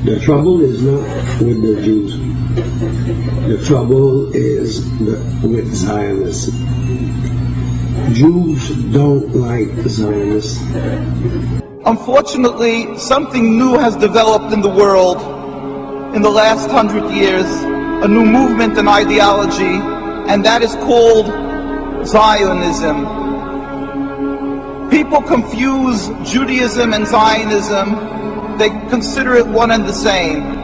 The trouble is not with the Jews. The trouble is with Zionists. Jews don't like Zionists. Unfortunately, something new has developed in the world in the last 100 years, a new movement and ideology, and that is called Zionism. People confuse Judaism and Zionism. They consider it one and the same.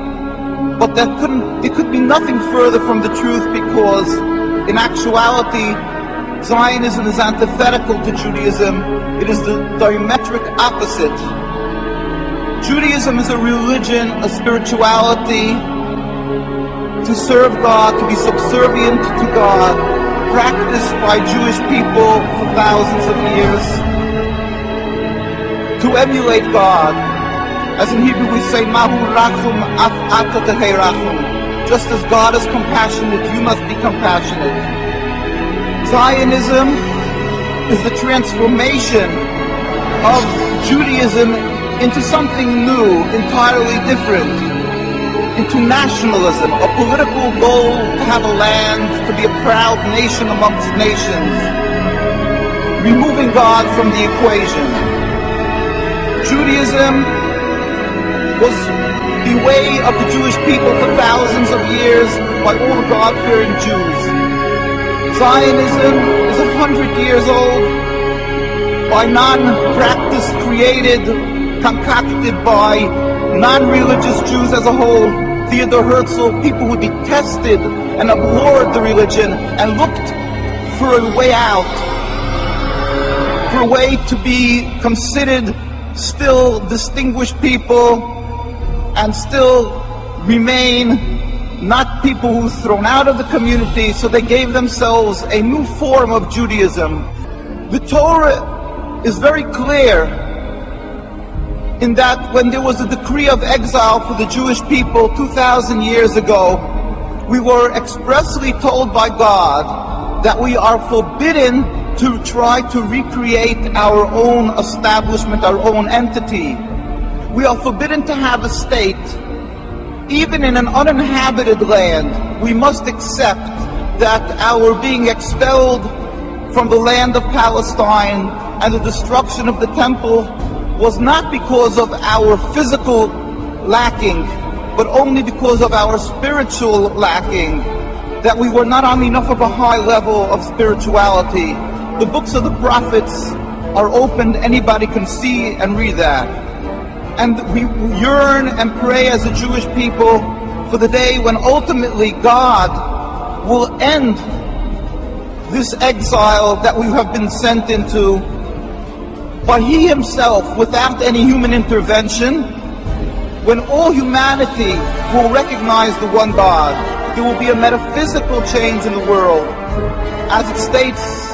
But it could be nothing further from the truth, because in actuality, Zionism is antithetical to Judaism. It is the diametric opposite. Judaism is a religion, a spirituality, to serve God, to be subservient to God, practiced by Jewish people for thousands of years, to emulate God. As in Hebrew we say, Mahu rachum af ata tehei rachum. Just as God is compassionate, you must be compassionate. Zionism is the transformation of Judaism into something new, entirely different, into nationalism, a political goal to have a land, to be a proud nation amongst nations, removing God from the equation. Judaism was the way of the Jewish people for thousands of years by all the God-fearing Jews. Zionism is 100 years old, by non-practice created, concocted by non-religious Jews as a whole. Theodor Herzl, people who detested and abhorred the religion and looked for a way out, for a way to be considered still distinguished people and still remain not people who were thrown out of the community, so they gave themselves a new form of Judaism. The Torah is very clear in that when there was a decree of exile for the Jewish people 2,000 years ago, we were expressly told by God that we are forbidden to try to recreate our own establishment, our own entity. We are forbidden to have a state. Even in an uninhabited land, we must accept that our being expelled from the land of Palestine and the destruction of the temple was not because of our physical lacking, but only because of our spiritual lacking, that we were not on enough of a high level of spirituality. The books of the prophets are open, anybody can see and read that. And we yearn and pray as a Jewish people for the day when ultimately God will end this exile that we have been sent into by He Himself, without any human intervention, when all humanity will recognize the one God. There will be a metaphysical change in the world. As it states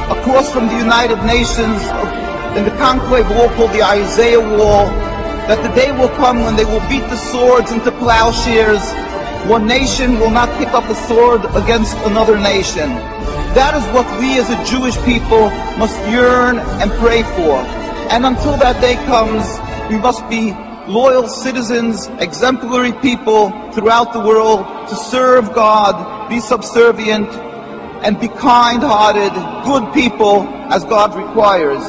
across from the United Nations in the conclave wall called the Isaiah Wall, that the day will come when they will beat the swords into plowshares. One nation will not pick up a sword against another nation. That is what we as a Jewish people must yearn and pray for. And until that day comes, we must be loyal citizens, exemplary people throughout the world to serve God, be subservient, and be kind-hearted, good people as God requires.